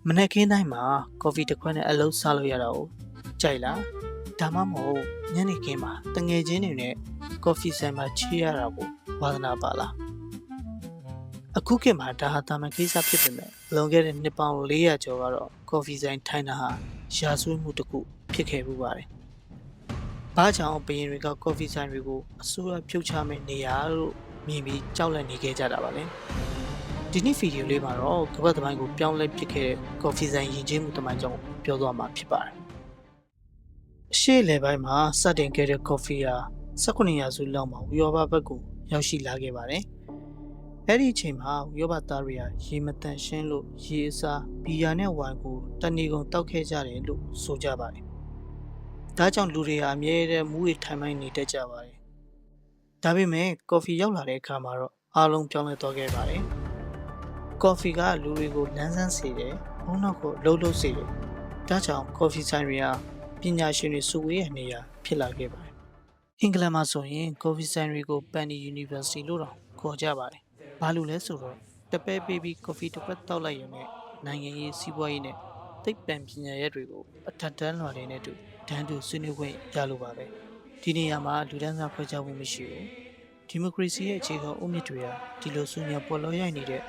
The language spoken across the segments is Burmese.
မနေ့ကင်းတိုင်းမှာကော်ဖီတစ်ခွက်နဲ့အလုပ်စားလို့ရတော့ကြိုက်လားဒါမှမဟုတ်ညနေခင်းမှာတငယ်ချင်းတွေနဲ့ကော်ဖီဆိုင်မှာချေးရတာကိုဝါသနာပါလားအခုခေတ်မှာဒါဟာတာမန်ကိစ္စဖြစ်ပေမဲ့လွန်ခဲ့တဲ့နှစ်ပေါင်း400ကျော်ကတော့ကော်ဖီဆိုင်ထိုင်တာဟာရာဇဝတ်မှုတစ်ခုဖြစ်ခဲ့မှုပါတယ်။ဘာကြောင့်ဘရင်တွေကကော်ဖီဆိုင်တွေကိုအစိုးရဖြုတ်ချမယ့်နေရာလို့မြင်ပြီးကြောက်လန့်နေခဲ့ကြတာပါလေ။ဒီနေ့ဗီဒီယိုလေးမှာတော့ကမ္ဘာ့သမိုင်းကိုပြောင်းလဲပစ်ခဲ့တဲ့ကော်ဖီဆိုင်ယဉ်ကျေးမှုသမိုင်းကြောင့်ပြောသွားမှာဖြစ်ပါတယ်။အရှေ့လေပိုင်းမှာစတင်ခဲ့တဲ့ကော်ဖီဟာ19ရာစုလောက်မှာဝီယောဘဘက်ကိုရောက်ရှိလာခဲ့ပါတယ်။အဲ့ဒီအချိန်မှာဝီယောဘသားတွေဟာရေမတန်ရှင်းလို့ရေအစားဘီယာနဲ့ဝိုင်ကိုတဏီကုန်တောက်ခဲ့ကြတယ်လို့ဆိုကြပါတယ်။ဒါကြောင့်လူတွေဟာအမြဲတမ်းမူးရီထိုင်မိုင်းနေတတ်ကြပါတယ်။ဒါပေမဲ့ကော်ဖီရောက်လာတဲ့အခါမှာတော့အားလုံးပြောင်းလဲသွားခဲ့ပါတယ်။ကော်ဖီကလူတွေကိုလန်းဆန်းစေတယ်။ဘုံနောက်ကိုလှုပ်လှုပ်စေတယ်။ဒါကြောင့်ကော်ဖီဆိုင်တွေကပညာရှင်တွေစုဝေးရနေရဖြစ်လာခဲ့ပါတယ်။အင်္ဂလန်မှာဆိုရင်ကော်ဖီဆိုင်တွေကို Penny University လို့တော့ခေါ်ကြပါတယ်။ဘာလို့လဲဆိုတော့တပဲပေးပြီးကော်ဖီတစ်ခွက်တောက်လိုက်ရင်လည်းနိုင်ငံရေးစီးပွားရေးနဲ့သိပ္ပံပညာရပ်တွေကိုအထက်တန်းလွှာတွေနဲ့တူတန်းတူဆွေးနွေးခွင့်ရလို့ပါပဲ။ဒီနေရာမှာလူဒန်းစားဖွဲ့ခြားမှုမရှိဘူး။ဒီမိုကရေစီရဲ့အခြေခံအုတ်မြစ်တွေဟာဒီလိုဆွေးနွေးပေါ်လောရိုက်နေတဲ့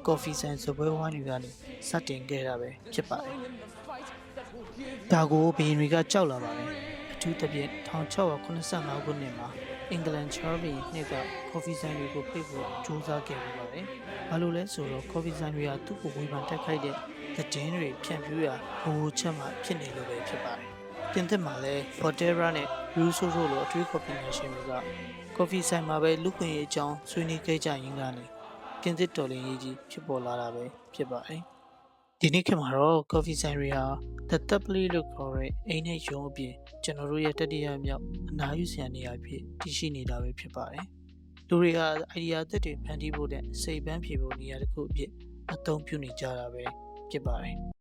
ကော်ဖီဆိုင်စပွဲဝိုင်းတွေကနေစတင်ခဲ့တာပဲဖြစ်ပါတယ်။ဒါကိုဘီရင်တွေကကြောက်လာပါတယ်။အထူးသဖြင့်1685ခုနှစ်မှာအင်္ဂလန်ချားဘီနှစ်ကကော်ဖီဆိုင်တွေကိုပိတ်ဖို့ကြိုးစားခဲ့ပြီးပါတယ်။ဘာလို့လဲဆိုတော့ကော်ဖီဆိုင်တွေကသူ့ကိုဝေဖန်တက်ခိုက်တဲ့သတင်းတွေဖြန့်ဖြူးရာဟိုချက်မှဖြစ်နေလို့ပဲဖြစ်ပါတယ်။ပြင်သစ်မှာလည်း Voltaire နဲ့ Rousseau တို့လိုအထွေးကော်ဖီရှင်တွေကကော်ဖီဆိုင်မှာပဲလူခွင့်ရေးအကြောင်းဆွေးနွေးခဲ့ကြရင်းကနေပြင်သစ်တော်လှန်ရေးကြီးဖြစ်ပေါ်လာတာပဲဖြစ်ပါတယ်။ဒီနေ့ခေတ်မှာတော့ကော်ဖီဆိုင်တွေဟာ The Tapley လို့ခေါ်တဲ့အိမ်နဲ့ရုံးအပြင်ကျွန်တော်တို့ရဲ့တတိယမြောက်အနားယူစရာနေရာဖြစ်တည်ရှိနေတာပဲဖြစ်ပါတယ်။လူတွေက idea အသစ်တွေဖန်တီးဖို့နဲ့စိတ်ပန်းဖြေဖို့နေရာတစ်ခုအဖြစ်အသုံးပြုနေကြတာပဲဖြစ်ပါတယ်။